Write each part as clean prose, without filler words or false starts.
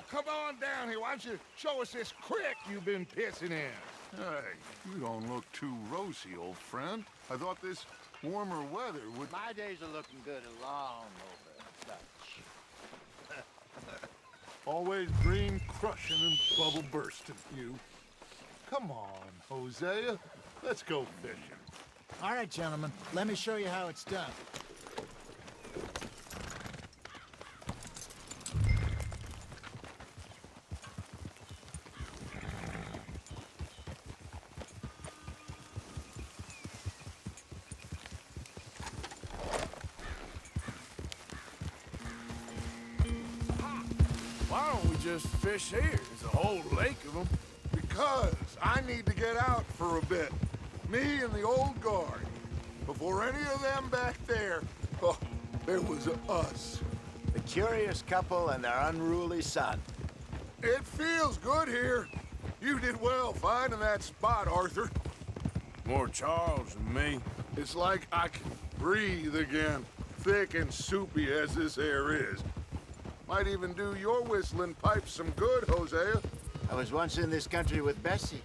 come on down here. Why don't you show us this creek you've been pissing in? Hey, you don't look too rosy, old friend. I thought this warmer weather would... My days are looking good along over Dutch. Always green crushing and bubble bursting, you. Come on, Hosea. Let's go fishing. All right, gentlemen. Let me show you how it's done. Why don't we just fish here? There's a whole lake of them. Because I need to get out for a bit. Me and the old guard. Before any of them back there, oh, there was us. The curious couple and their unruly son. It feels good here. You did well finding that spot, Arthur. More Charles than me. It's like I can breathe again, thick and soupy as this air is. Might even do your whistling pipes some good, Hosea. I was once in this country with Bessie.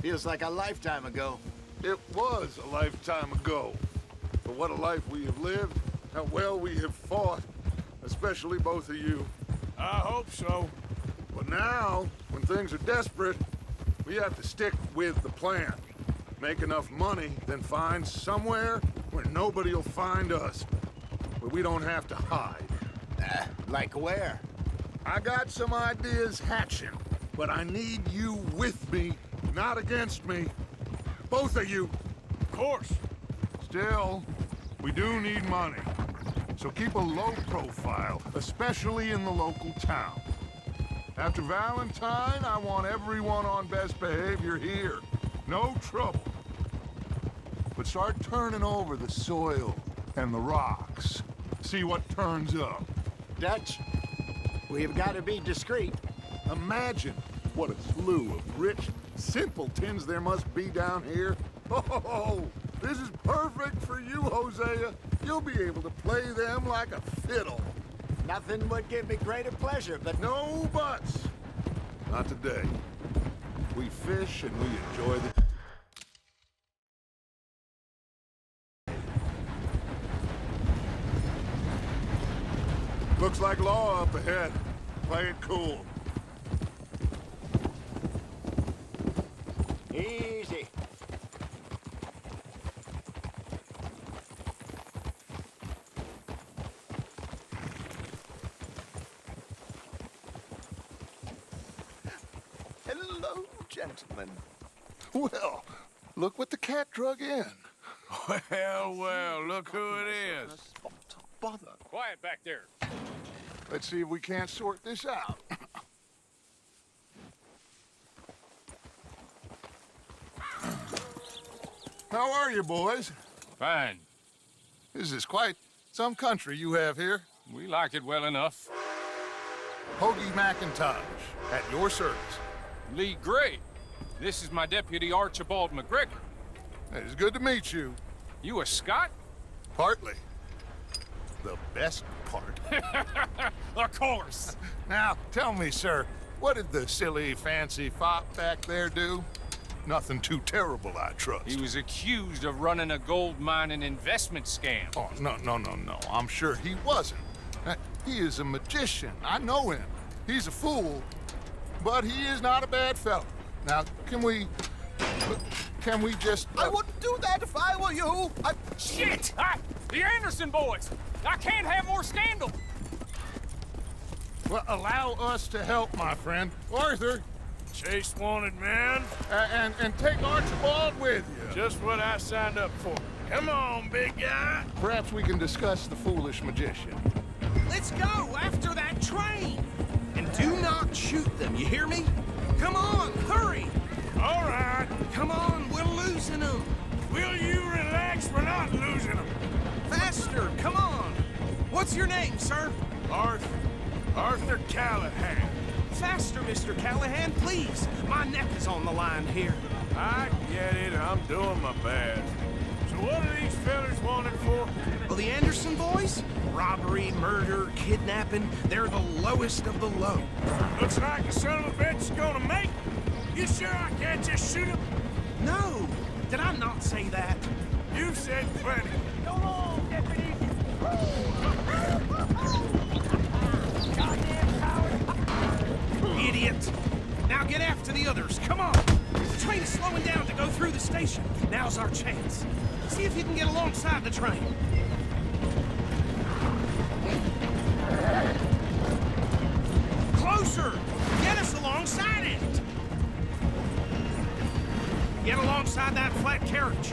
Feels like a lifetime ago. It was a lifetime ago. But what a life we have lived, how well we have fought, especially both of you. I hope so. But now, when things are desperate, we have to stick with the plan. Make enough money, then find somewhere where nobody will find us. Where we don't have to hide. Like where? I got some ideas hatching, but I need you with me, not against me. Both of you. Of course. Still, we do need money. So keep a low profile, especially in the local town. After Valentine, I want everyone on best behavior here. No trouble. But start turning over the soil and the rocks. See what turns up. Dutch, we've got to be discreet. Imagine what a slew of rich simpletons there must be down here. Oh, this is perfect for you, Hosea. You'll be able to play them like a fiddle. Nothing would give me greater pleasure, but No buts. Not today. We fish and we enjoy the... Looks like law up ahead. Play it cool. Easy. Hello, gentlemen. Well, look what the cat drug in. Well, look who it is. Bother. Quiet back there. Let's see if we can't sort this out. How are you, boys? Fine. This is quite some country you have here. We like it well enough. Hoagie McIntosh, at your service. Lee Gray. This is my deputy, Archibald McGregor. It's good to meet you. You a Scot? Partly. The best part. Of course. Now, tell me, sir, what did the silly, fancy fop back there do? Nothing too terrible, I trust. He was accused of running a gold mining investment scam. Oh, no. I'm sure he wasn't. He is a magician. I know him. He's a fool, but he is not a bad fellow. Now, can we just... I wouldn't do that if I were you. Shit! The Anderson boys! I can't have more scandal! Well, allow us to help, my friend. Arthur, Chase wanted man. and take Archibald with you. Just what I signed up for. Come on, big guy. Perhaps we can discuss the foolish magician. Let's go after that train! And do not shoot them, you hear me? Come on, hurry! All right. Come on, we're losing them! Will you relax? We're not losing them. Faster, come on! What's your name, sir? Arthur Callahan. Faster, Mr. Callahan, please! My neck is on the line here. I get it. I'm doing my best. So what are these fellas wanted for? Well, the Anderson boys? Robbery, murder, kidnapping. They're the lowest of the low. Looks like the son of a bitch is gonna make it. You sure I can't just shoot him? No! Did I not say that? You said plenty. Go on, deputy. Idiot! Now get after the others, come on! The train is slowing down to go through the station. Now's our chance. See if you can get alongside the train. Closer! Get us alongside it! Get alongside that flat carriage.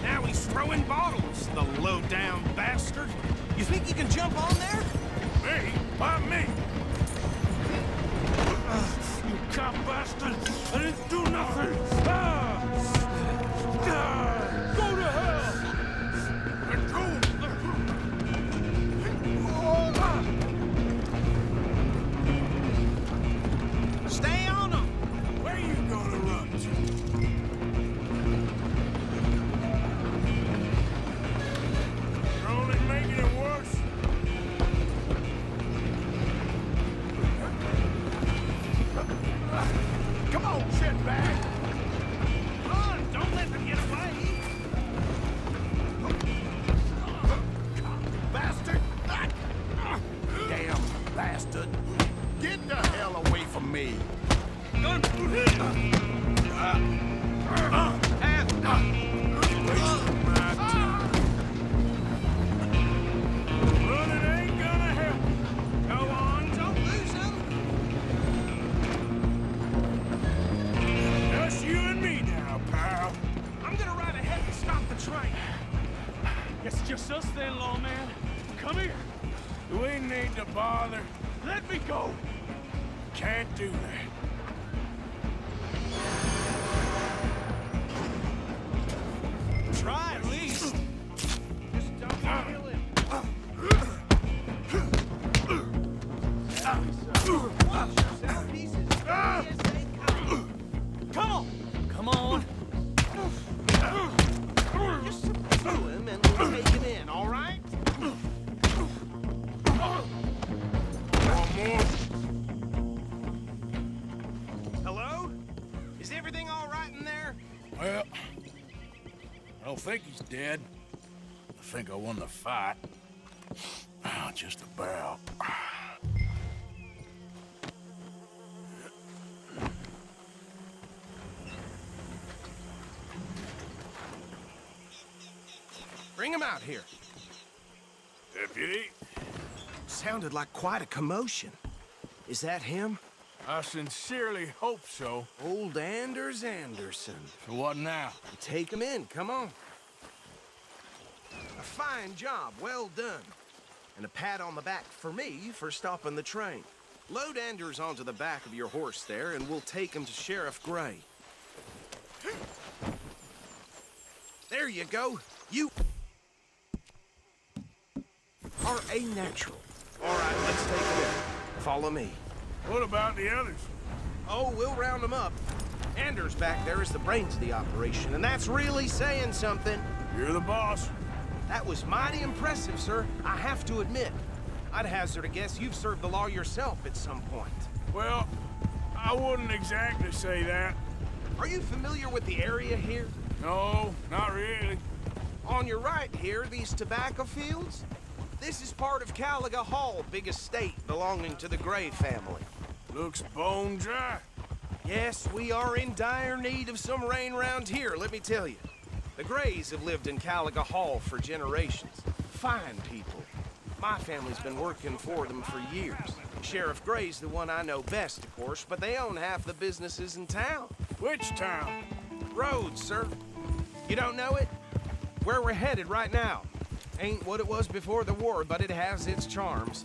Now he's throwing bottles, the low-down bastard. You think you can jump on there? Me? Why me? You cop bastard! I didn't do nothing! Go to hell! Let go! Stay on them! Where you gonna run to? You're only making it worse. Come on, shitbag! Run! Don't let them get away! Bastard! Damn bastard! Get the hell away from me! Running ain't gonna help. Go on, don't lose them! Just you and me now, pal. I'm gonna ride ahead and stop the train. Guess it's just us then, lawman. Come here. Do we need to bother? Let me go. Can't do that. Try at least. Just don't kill him. Watch yourself, pieces. Yes, they come. Come on. Come on. Just subdue him and we'll take him in, all right? One more. Hello? Is everything all right in there? Well, I don't think he's dead. I think I won the fight. Just about. Bring him out here. Deputy, Sounded like quite a commotion. Is that him? I sincerely hope so. Old Anders Anderson. So what now? Take him in, come on. A fine job, well done. And a pat on the back for me for stopping the train. Load Anders onto the back of your horse there, and we'll take him to Sheriff Gray. There you go. You are a natural. All right, let's take him in. Follow me. What about the others? Oh, we'll round them up. Anders back there is the brains of the operation, and that's really saying something. You're the boss. That was mighty impressive, sir. I have to admit. I'd hazard a guess you've served the law yourself at some point. Well, I wouldn't exactly say that. Are you familiar with the area here? No, not really. On your right here, these tobacco fields? This is part of Caliga Hall, big estate belonging to the Gray family. Looks bone dry. Yes, we are in dire need of some rain round here, let me tell you. The Grays have lived in Caliga Hall for generations. Fine people. My family's been working for them for years. Sheriff Gray's the one I know best, of course, but they own half the businesses in town. Which town? Rhodes, sir. You don't know it? Where we're headed right now. Ain't what it was before the war, but it has its charms.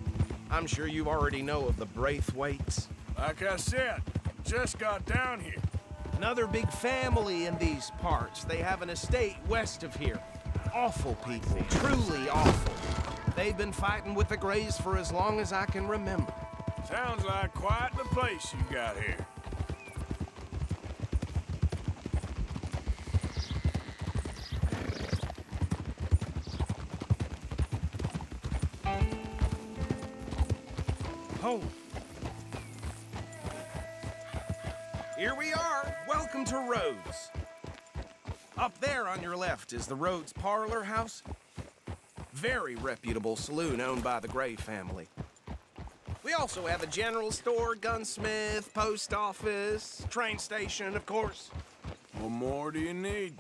I'm sure you already know of the Braithwaites. Like I said, just got down here. Another big family in these parts. They have an estate west of here. Awful people, truly awful. They've been fighting with the Grays for as long as I can remember. Sounds like quite the place you got here. home. Here we are. Welcome to Rhodes. Up there on your left is the Rhodes Parlor House. Very reputable saloon owned by the Gray family. We also have a general store, gunsmith, post office, train station, of course. What more do you need?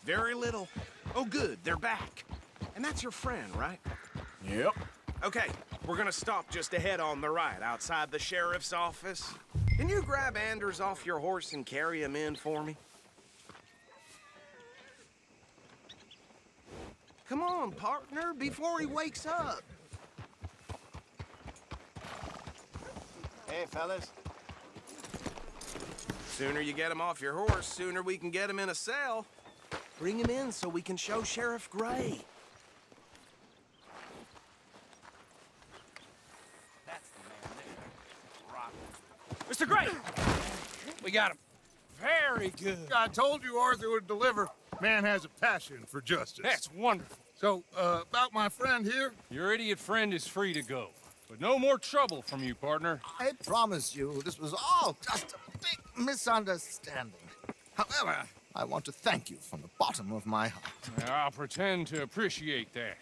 Very little. Oh, good, they're back. And that's your friend, right? Yep. Okay, we're gonna stop just ahead on the right, outside the sheriff's office. Can you grab Anders off your horse and carry him in for me? Come on, partner, before he wakes up. Hey, fellas. Sooner you get him off your horse, sooner we can get him in a cell. Bring him in so we can show Sheriff Gray. That's the man there. Rock. Mr. Gray! We got him. Very good. I told you Arthur would deliver. Man has a passion for justice. That's wonderful. So, about my friend here? Your idiot friend is free to go. But no more trouble from you, partner. I promise you, this was all just a big misunderstanding. However, I want to thank you from the bottom of my heart. I'll pretend to appreciate that.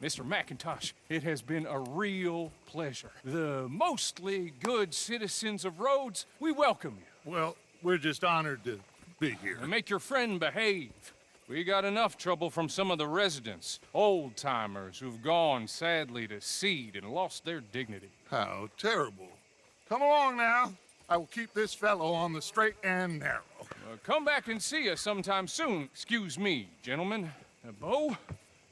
Mr. McIntosh, it has been a real pleasure. The mostly good citizens of Rhodes, we welcome you. Well, we're just honored to be here. And make your friend behave. We got enough trouble from some of the residents, old-timers who've gone, sadly, to seed and lost their dignity. How terrible. Come along now. I will keep this fellow on the straight and narrow. Come back and see us sometime soon. Excuse me, gentlemen. Bo,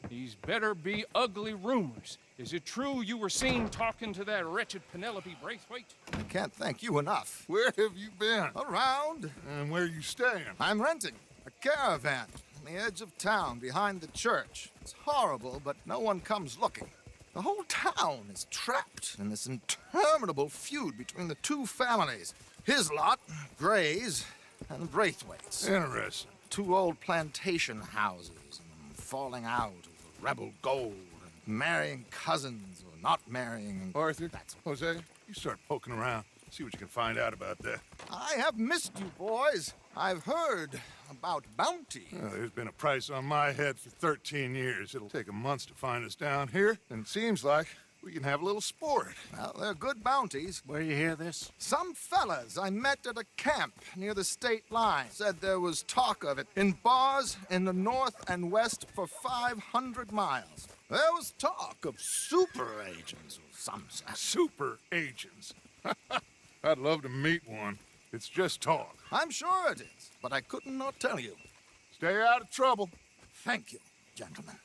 these better be ugly rumors. Is it true you were seen talking to that wretched Penelope Braithwaite? I can't thank you enough. Where have you been? Around, And where you staying? I'm renting a caravan on the edge of town behind the church. It's horrible, but no one comes looking. The whole town is trapped in this interminable feud between the two families. His lot, Gray's, and Braithwaite's. Interesting. Two old plantation houses, and falling out over rebel gold, and marrying cousins or not marrying. Arthur, That's Jose, you start poking around. See what you can find out about that. I have missed you, boys. I've heard about bounty. There's been a price on my head for 13 years. It'll take a month to find us down here, and it seems like we can have a little sport. Well, they're good bounties. Where you hear this? Some fellas I met at a camp near the state line said there was talk of it in bars in the north and west for 500 miles. There was talk of super agents or some such. Super agents. I'd love to meet one. It's just talk. I'm sure it is, but I couldn't not tell you. Stay out of trouble. Thank you, gentlemen.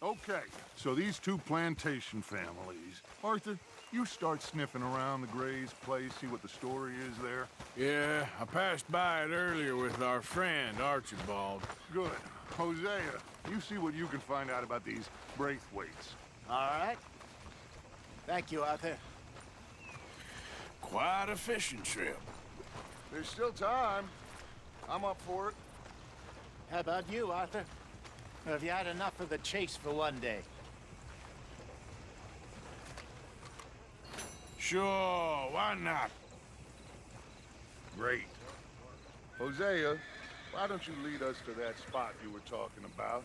Okay, so these two plantation families. Arthur, you start sniffing around the Gray's place, see what the story is there. Yeah, I passed by it earlier with our friend, Archibald. Good. Hosea, you see what you can find out about these Braithwaites. All right. Thank you, Arthur. Quite a fishing trip. There's still time. I'm up for it. How about you, Arthur? Or have you had enough of the chase for one day? Sure, why not? Great. Hosea, why don't you lead us to that spot you were talking about?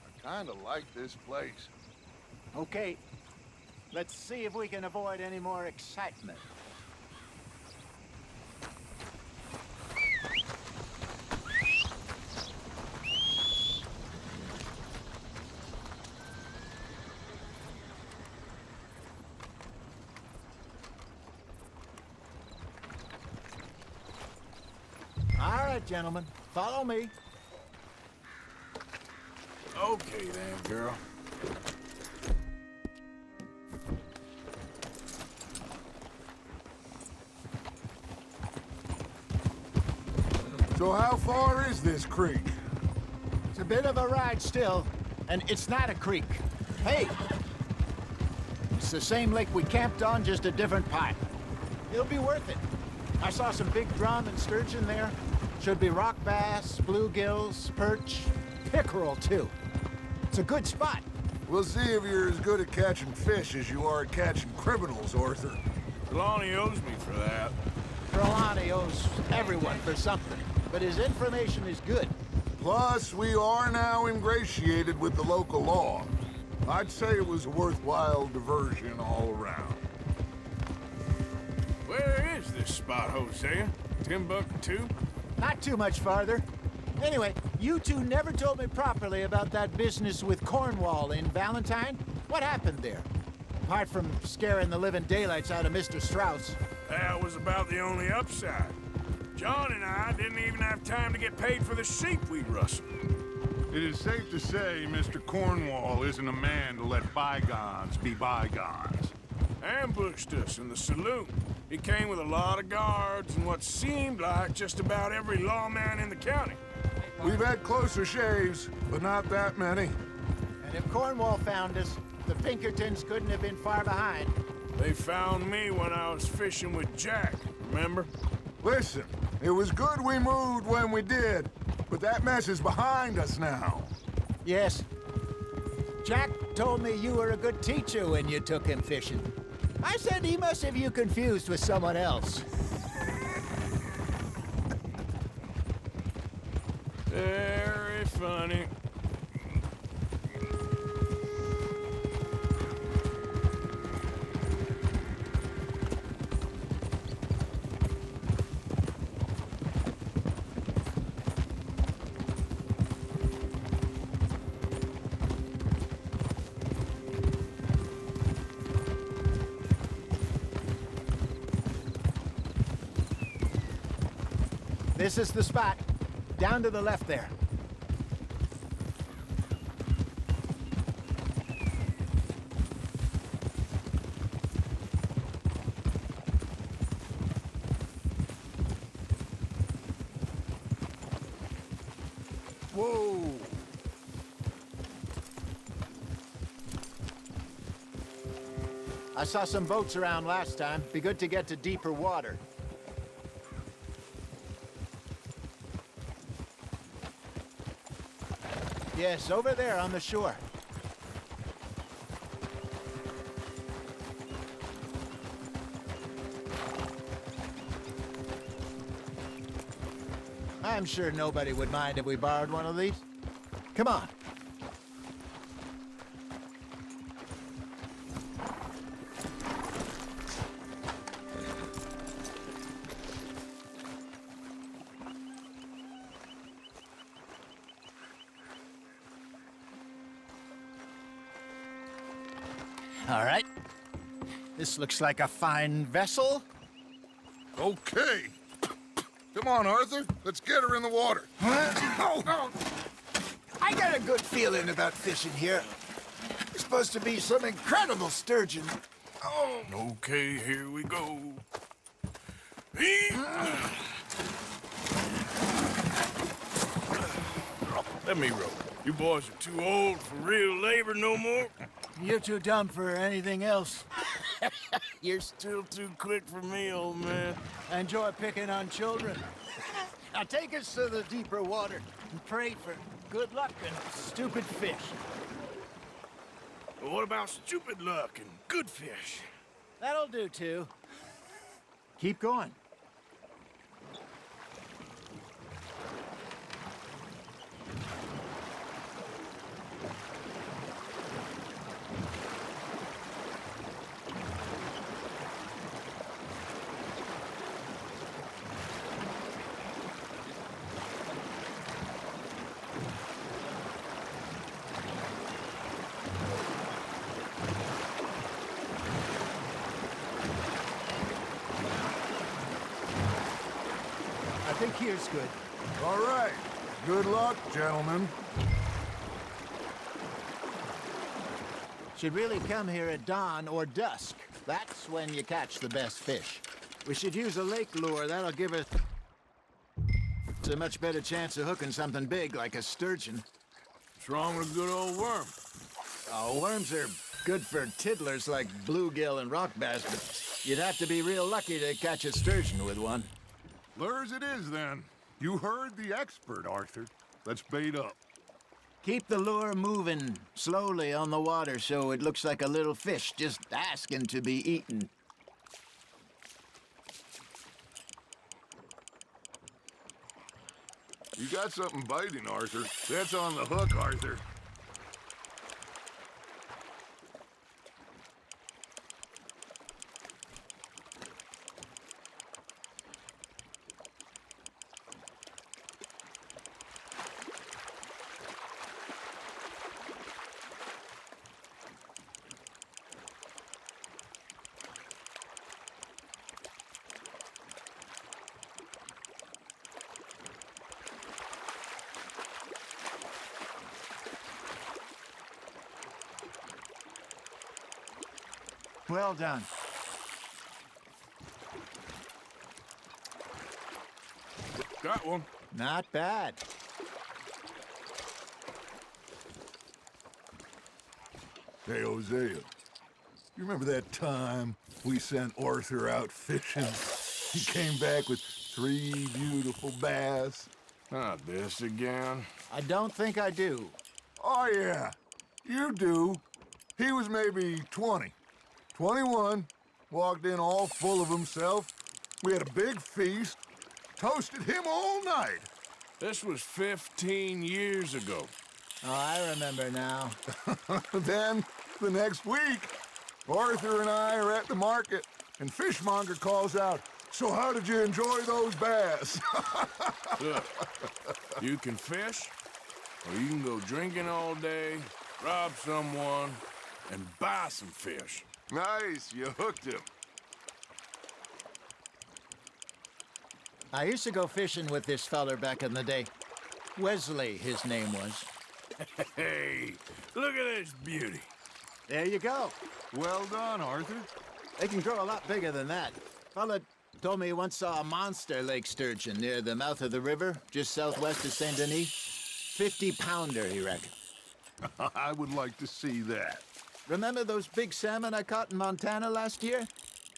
I kind of like this place. Okay. Let's see if we can avoid any more excitement. All right, gentlemen, follow me. Okay then, girl. So how far is this creek? It's a bit of a ride still, and it's not a creek. Hey! It's the same lake we camped on, just a different part. It'll be worth it. I saw some big drum and sturgeon there. Should be rock bass, bluegills, perch, pickerel, too. It's a good spot. We'll see if you're as good at catching fish as you are at catching criminals, Arthur. Trelawney owes me for that. Trelawney owes everyone for something, but his information is good. Plus, we are now ingratiated with the local law. I'd say it was a worthwhile diversion all around. Where is this spot, Hosea? Timbuktu? Not too much farther. Anyway, you two never told me properly about that business with Cornwall in Valentine. What happened there? Apart from scaring the living daylights out of Mr. Strauss. That was about the only upside. John and I didn't even have time to get paid for the sheep we rustled. It is safe to say Mr. Cornwall isn't a man to let bygones be bygones. Ambushed us in the saloon. He came with a lot of guards and what seemed like just about every lawman in the county. We've had closer shaves, but not that many. And if Cornwall found us, the Pinkertons couldn't have been far behind. They found me when I was fishing with Jack, remember? Listen, it was good we moved when we did, but that mess is behind us now. Yes. Jack told me you were a good teacher when you took him fishing. I said he must have you confused with someone else. Very funny. This is the spot. Down to the left there. Whoa! I saw some boats around last time. Be good to get to deeper water. Yes, over there on the shore. I'm sure nobody would mind if we borrowed one of these. Come on. All right. This looks like a fine vessel. Okay. Come on, Arthur. Let's get her in the water. Oh. I got a good feeling about fishing here. There's supposed to be some incredible sturgeon. Oh. Okay, here we go. Let me row. You boys are too old for real labor no more. You're too dumb for anything else. You're still too quick for me, old man. I enjoy picking on children. Now take us to the deeper water and pray for good luck and stupid fish. But what about stupid luck and good fish? That'll do, too. Keep going. I think here's good. All right. Good luck, gentlemen. Should really come here at dawn or dusk. That's when you catch the best fish. We should use a lake lure. That'll give us a much better chance of hooking something big like a sturgeon. What's wrong with a good old worm? Oh, worms are good for tiddlers like bluegill and rock bass, but you'd have to be real lucky to catch a sturgeon with one. Lures it is, then. You heard the expert, Arthur. Let's bait up. Keep the lure moving slowly on the water so it looks like a little fish just asking to be eaten. You got something biting, Arthur. That's on the hook, Arthur. Well done. Got one. Not bad. Hey, Hosea, you remember that time we sent Arthur out fishing? He came back with 3 beautiful bass. Not this again. I don't think I do. Oh, yeah, you do. He was maybe 20, 21, walked in all full of himself. We had a big feast, toasted him all night. This was 15 years ago. Oh, I remember now. Then, the next week, Arthur and I are at the market, and Fishmonger calls out, "So how did you enjoy those bass?" Look, you can fish, or you can go drinking all day, rob someone, and buy some fish. Nice, you hooked him. I used to go fishing with this feller back in the day. Wesley, his name was. Hey, look at this beauty. There you go. Well done, Arthur. They can grow a lot bigger than that. Fella told me he once saw a monster lake sturgeon near the mouth of the river, just southwest of Saint Denis. 50-pounder, he reckoned. I would like to see that. Remember those big salmon I caught in Montana last year?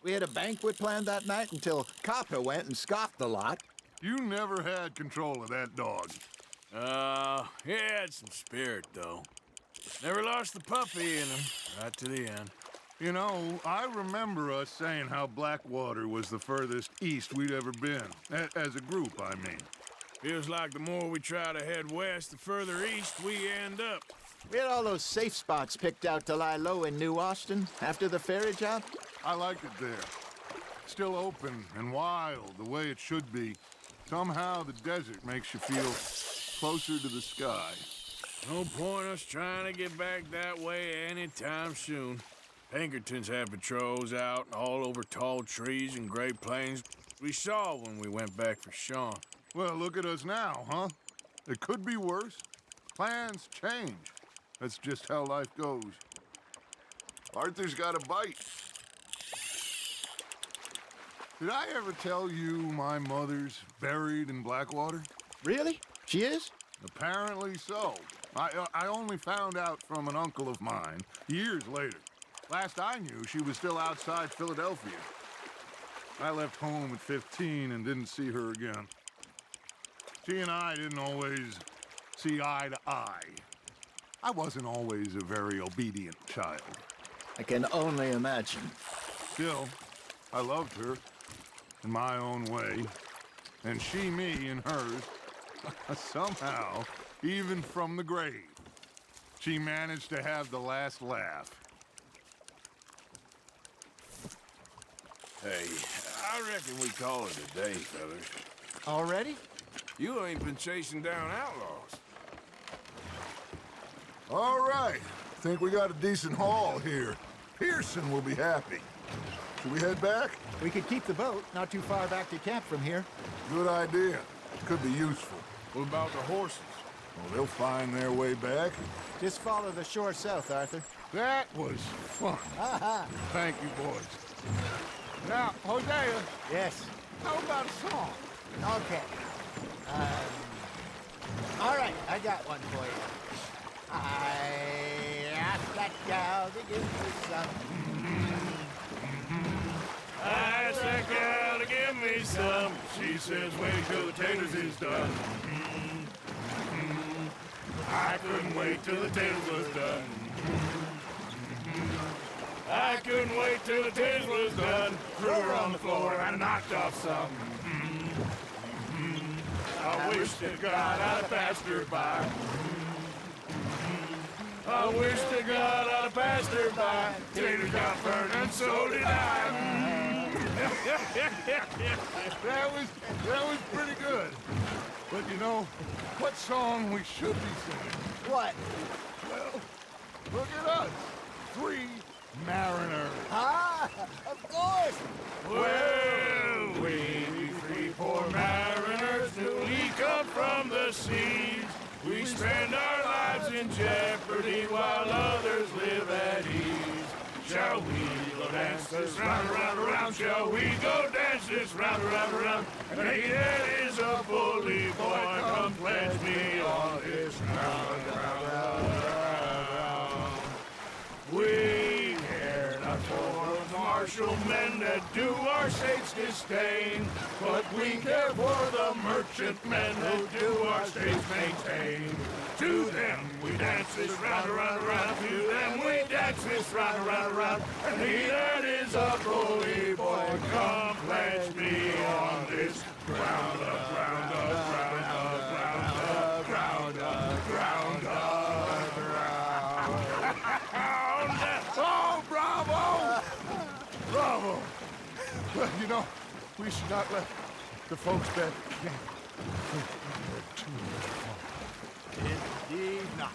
We had a banquet planned that night until Copper went and scoffed the lot. You never had control of that dog. He had some spirit, though. Never lost the puppy in him, right to the end. You know, I remember us saying how Blackwater was the furthest east we'd ever been. As a group, I mean. Feels like the more we try to head west, the further east we end up. We had all those safe spots picked out to lie low in New Austin after the ferry job. I liked it there. Still open and wild, the way it should be. Somehow the desert makes you feel closer to the sky. No point us trying to get back that way anytime soon. Pinkertons had patrols out all over tall trees and Great Plains. We saw when we went back for Sean. Well, look at us now, huh? It could be worse. Plans change. That's just how life goes. Arthur's got a bite. Did I ever tell you my mother's buried in Blackwater? Really? She is? Apparently so. I only found out from an uncle of mine years later. Last I knew, she was still outside Philadelphia. I left home at 15 and didn't see her again. She and I didn't always see eye to eye. I wasn't always a very obedient child. I can only imagine. Still, I loved her in my own way, and she me in hers. Somehow, even from the grave, she managed to have the last laugh. Hey, I reckon we call it a day, fellas. Already? You ain't been chasing down outlaws. All right, think we got a decent haul here. Pearson will be happy. Should we head back? We could keep the boat not too far back to camp from here. Good idea. Could be useful. What about the horses? Well, they'll find their way back. Just follow the shore south, Arthur. That was fun. Thank you, boys. Now, Hosea, Yes. how about a song? Okay. All right, I got one for you. I asked that gal to give me some. I asked that gal to give me me some. She says, wait till the taters is done. I couldn't wait till the taters was done. I couldn't wait till the taters was done. Threw her on the floor and knocked off some. I wish to God I'd have passed her by. I wish to God I'd have passed her by. Taters got burned and so did I. That was pretty good. But you know, what song we should be singing? What? Well, look at us. 3 mariners. Ah, of course. Well, we 3 poor mariners newly come from the seas. We spend our lives in jeopardy while others live at ease. Shall we go dance this round, around, around? Shall we go dance this round, around, around? And he that is a bully boy, come pledge me on this round, round, round, round. We care not for the martial men that do our state's disdain, but we care for the merchant men who do our state's maintain. To them we dance this round, around, around. To them we dance this round, around, around. And he that is a bully boy, come pledge me on this ground up, ground up, ground up, ground up, ground up, ground up, ground up. Oh, bravo! Bravo! Well, you know, we should not let the folks that can't have too much fun. Indeed not.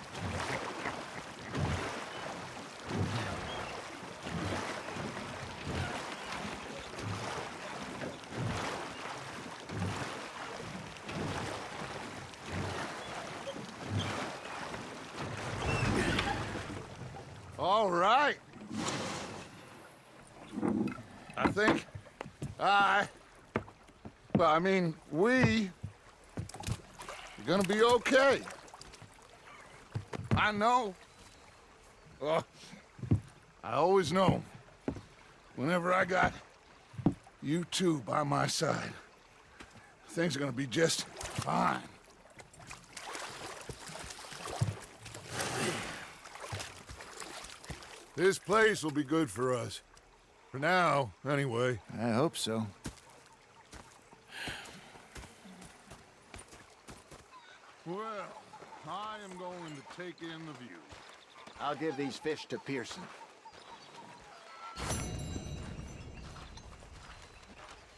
All right. I mean, we're gonna be okay. I know. I always know. Whenever I got you two by my side, things are gonna be just fine. This place will be good for us. For now, anyway. I hope so. Well, I am going to take in the view. I'll give these fish to Pearson.